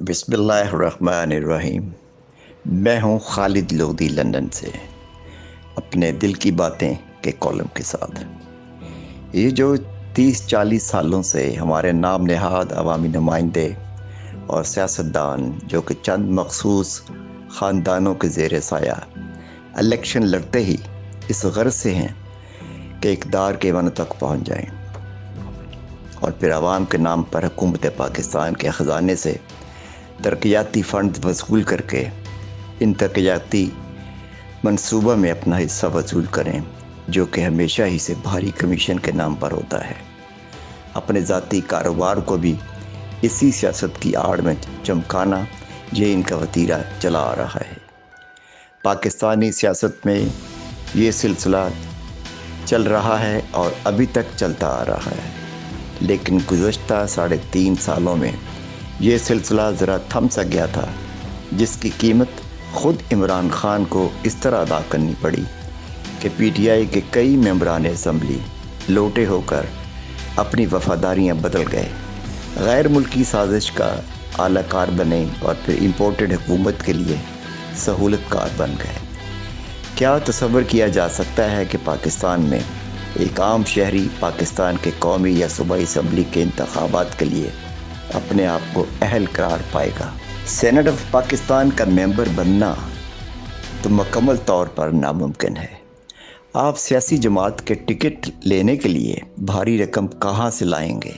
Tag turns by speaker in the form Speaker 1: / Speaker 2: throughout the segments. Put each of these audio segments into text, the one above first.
Speaker 1: बिस्मिल्लाहिर्रहमानिर्रहीम। मैं हूं खालिद लोधी लंदन से, अपने दिल की बातें के कॉलम के साथ। ये जो 30-40 सालों से हमारे नाम नहाद अवामी नुमाइंदे और सियासतदान जो कि चंद मखसूस ख़ानदानों के ज़ेर साया इलेक्शन लड़ते ही इस गर्ज से हैं कि इक़्तिदार के वन तक पहुँच जाएं और फिर आवाम के नाम पर हुकूमत पाकिस्तान के ख़जाने से तरक्याती फ़ंड वसूल करके इन तरक्याती मंसूबा में अपना हिस्सा वसूल करें, जो कि हमेशा ही से भारी कमीशन के नाम पर होता है। अपने ज़ाती कारोबार को भी इसी सियासत की आड़ में चमकाना, ये इनका वतीरा चला आ रहा है। पाकिस्तानी सियासत में ये सिलसिला चल रहा है और अभी तक चलता आ रहा है, लेकिन गुज़श्ता 3.5 सालों में ये सिलसिला ज़रा थम सा गया था, जिसकी कीमत ख़ुद इमरान ख़ान को इस तरह अदा करनी पड़ी कि पीटीआई के कई मेंबरान असम्बली लोटे होकर अपनी वफ़ादारियाँ बदल गए, गैर मुल्की साजिश का आलाकार बने और फिर इम्पोर्टेड हुकूमत के लिए सहूलतकार बन गए। क्या तसव्वुर किया जा सकता है कि पाकिस्तान में एक आम शहरी पाकिस्तान के कौमी या सूबाई असम्बली के इंतखाबात के लिए अपने आप को अहल करार पाएगा? सेनेट ऑफ पाकिस्तान का मेंबर बनना तो मुकम्मल तौर पर नामुमकिन है। आप सियासी जमात के टिकट लेने के लिए भारी रकम कहाँ से लाएंगे?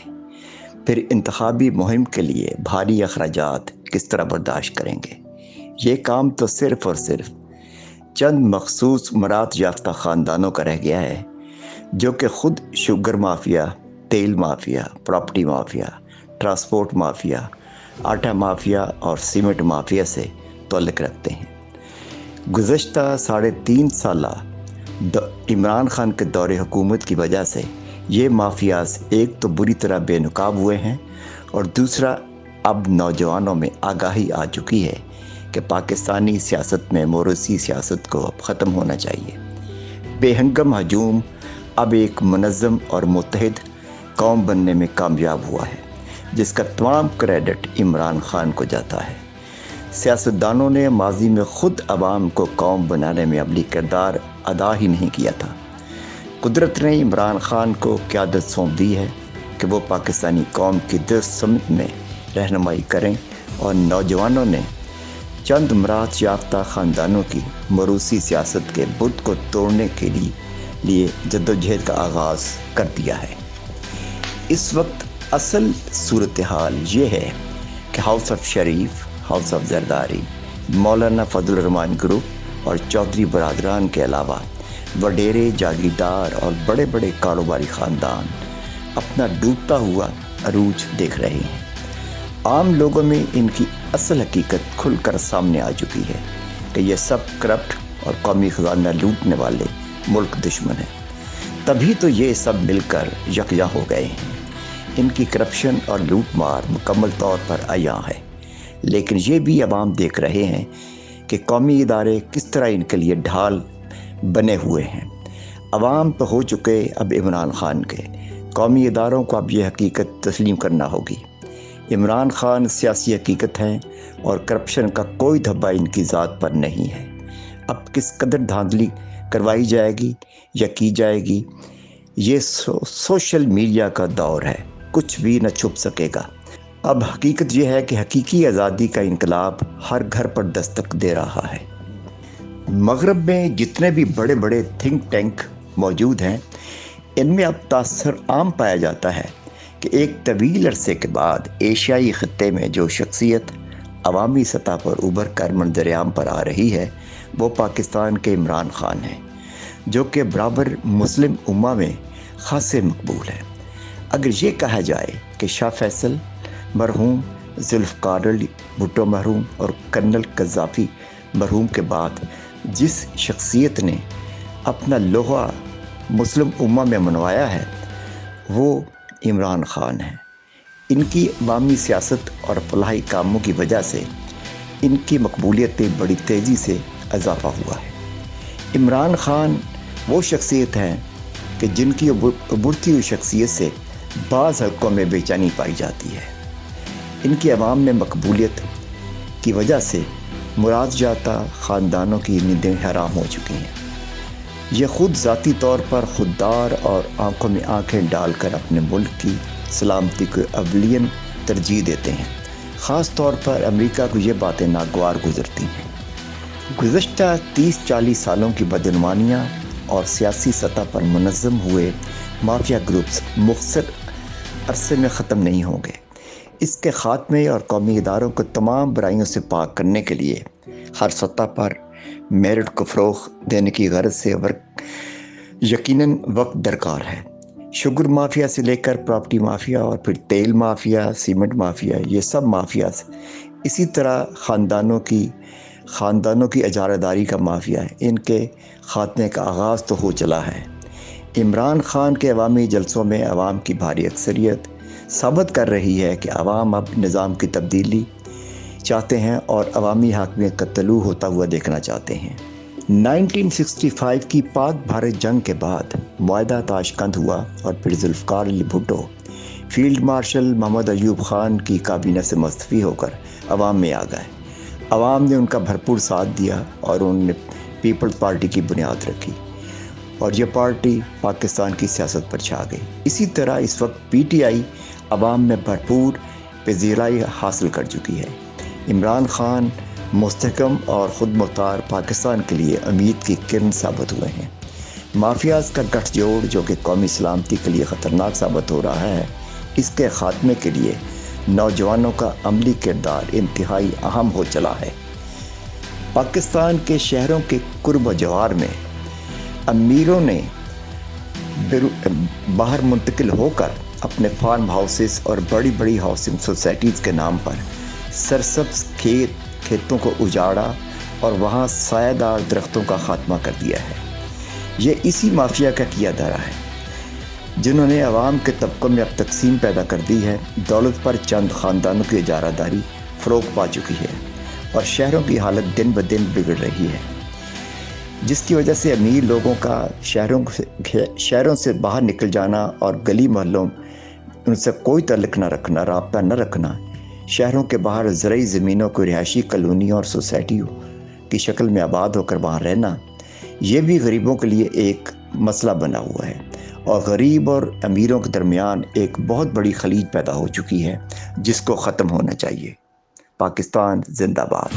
Speaker 1: फिर इंतखाबी मुहिम के लिए भारी अखराजात किस तरह बर्दाश्त करेंगे? ये काम तो सिर्फ़ और सिर्फ चंद मखसूस मरात याफ्ता ख़ानदानों का रह गया है, जो कि ख़ुद शुगर माफिया, तेल mafia, property mafia, transport mafia, आटा माफिया और सीमेंट माफिया से ताल्लुक़ रखते हैं। गुज़श्ता 3.5 साल इमरान ख़ान के दौरे हुकूमत की वजह से ये माफियाज एक तो बुरी तरह बेनकाब हुए हैं और दूसरा अब नौजवानों में आगाही आ चुकी है कि पाकिस्तानी सियासत में मोरूसी सियासत को अब ख़त्म होना चाहिए। बेहंगम हजूम अब एक मुनज़्ज़म और मुत्तहिद कौम बनने में कामयाब हुआ है, जिसका तमाम क्रेडिट इमरान ख़ान को जाता है। सियासतदानों ने माजी में ख़ुद अवाम को कौम बनाने में अमली किरदार अदा ही नहीं किया था। कुदरत ने इमरान ख़ान को क़यादत सौंप दी है कि वो पाकिस्तानी कौम की दस्त समत में रहनुमाई करें, और नौजवानों ने चंद मरात याफ्ता ख़ानदानों की मरूसी सियासत के बुत को तोड़ने के लिए जद्दोजहद का आगाज़ कर दिया है। इस वक्त असल सूरत हाल ये है कि house of Sharif, house of Zardari, Maulana Fazal Rahman group और चौधरी बरादरान के अलावा वडेरे, जागीरदार और बड़े बड़े कारोबारी ख़ानदान अपना डूबता हुआ अरूज देख रहे हैं। आम लोगों में इनकी असल हकीकत खुलकर सामने आ चुकी है कि ये सब करप्ट और कौमी ख़जाना लूटने वाले मुल्क दुश्मन हैं। तभी तो ये सब मिलकर यकजा हो गए हैं। इनकी करप्शन और लूट मार मुकम्मल तौर पर आया है, लेकिन ये भी अवाम देख रहे हैं कि कौमी इदारे किस तरह इनके लिए ढाल बने हुए हैं। अवाम तो हो चुके अब इमरान ख़ान के, कौमी इदारों को अब ये हकीकत तस्लीम करना होगी। इमरान ख़ान सियासी हकीकत हैं और करप्शन का कोई धब्बा इनकी ज़ात पर नहीं है। अब किस कदर धांधली करवाई जाएगी या की जाएगी, ये सोशल मीडिया का दौर है, कुछ भी न छुप सकेगा। अब हकीकत यह है कि हकीकी आज़ादी का इनकलाब हर घर पर दस्तक दे रहा है। मगरब में जितने भी बड़े बड़े थिंक टैंक मौजूद हैं, इनमें अब तासर आम पाया जाता है कि एक तवील अरसे के बाद एशियाई ख़त्ते में जो शख्सियत अवामी सतह पर उभर कर मंजर-ए-आम पर आ रही है, वो पाकिस्तान के इमरान ख़ान हैं, जो कि बराबर मुस्लिम उम्मा में ख़ासे मकबूल हैं। अगर ये कहा जाए कि शाह फैसल मरहूम, जुल्फ़िकार अली भुट्टो मरहूम और कर्नल कज़्ज़ाफ़ी मरहूम के बाद जिस शख्सियत ने अपना लोहा मुस्लिम उम्मा में मनवाया है, वो इमरान ख़ान है। इनकी अवामी सियासत और फलाही कामों की वजह से इनकी मकबूलियत में बड़ी तेज़ी से इजाफ़ा हुआ है। इमरान ख़ान वो शख्सियत हैं कि जिनकी उभरती हुई शख्सियत से बाज़ हल्कों में बेचैनी पाई जाती है। ان کی عوام میں مقبولیت کی وجہ سے مراد جاتا خاندانوں کی نیندیں حرام ہو چکی ہیں۔ یہ خود ذاتی طور پر خوددار اور آنکھوں میں آنکھیں ڈال کر اپنے ملک کی سلامتی کو اولین ترجیح دیتے ہیں۔ خاص طور پر امریکہ کو یہ باتیں ناگوار گزرتی ہیں۔ گزشتہ 30-40 سالوں کی بدعنوانیاں اور سیاسی سطح پر منظم ہوئے مافیا گروپس مختصر عرصے میں ختم نہیں ہوں گے۔ اس کے خاتمے اور قومی اداروں کو تمام برائیوں سے پاک کرنے کے لیے ہر سطح پر میرٹ کو فروغ دینے کی غرض سے یقیناً وقت درکار ہے۔ شوگر مافیا سے لے کر پراپرٹی مافیا اور پھر تیل مافیا، سیمنٹ مافیا، یہ سب مافیاز اسی طرح خاندانوں کی اجارہ داری کا مافیا ہے۔ ان کے خاتمے کا آغاز تو ہو چلا ہے۔ عمران خان کے عوامی جلسوں میں عوام کی بھاری اکثریت ثابت کر رہی ہے کہ عوام اب نظام کی تبدیلی چاہتے ہیں اور عوامی حاکمیت کا طلوع ہوتا ہوا دیکھنا چاہتے ہیں۔ 1965 کی پاک بھارت جنگ کے بعد معاہدہ تاشکند ہوا اور پھر ذوالفقار علی بھٹو فیلڈ مارشل محمد ایوب خان کی کابینہ سے مستعفی ہو کر عوام میں آ گئے۔ عوام نے ان کا بھرپور ساتھ دیا اور انہوں نے پیپلز پارٹی کی بنیاد رکھی اور یہ پارٹی پاکستان کی سیاست پر چھا گئی۔ اسی طرح اس وقت پی ٹی آئی عوام میں بھرپور پذیرائی حاصل کر چکی ہے۔ عمران خان مستحکم اور خود مختار پاکستان کے لیے امید کی کرن ثابت ہوئے ہیں۔ مافیاز کا گٹھ جوڑ جو کہ قومی سلامتی کے لیے خطرناک ثابت ہو رہا ہے، اس کے خاتمے کے لیے نوجوانوں کا عملی کردار انتہائی اہم ہو چلا ہے۔ پاکستان کے شہروں کے قرب و جوار میں امیروں نے باہر منتقل ہو کر اپنے فارم ہاؤسز اور بڑی بڑی ہاؤسنگ سوسائٹیز کے نام پر سرسبز کھیتوں کو اجاڑا اور وہاں سایہ دار درختوں کا خاتمہ کر دیا ہے۔ یہ اسی مافیا کا کیا دھرا ہے جنہوں نے عوام کے طبقوں میں اب تقسیم پیدا کر دی ہے۔ دولت پر چند خاندانوں کی اجارہ داری فروغ پا چکی ہے اور شہروں کی حالت دن بدن بگڑ رہی ہے، جس کی وجہ سے امیر لوگوں کا شہروں سے باہر نکل جانا اور گلی محلوں ان سے کوئی تعلق نہ رکھنا، رابطہ نہ رکھنا، شہروں کے باہر زرعی زمینوں کو رہائشی کالونیوں اور سوسائٹیوں کی شکل میں آباد ہو کر وہاں رہنا، یہ بھی غریبوں کے لیے ایک مسئلہ بنا ہوا ہے اور غریب اور امیروں کے درمیان ایک بہت بڑی خلیج پیدا ہو چکی ہے جس کو ختم ہونا چاہیے۔ پاکستان زندہ باد۔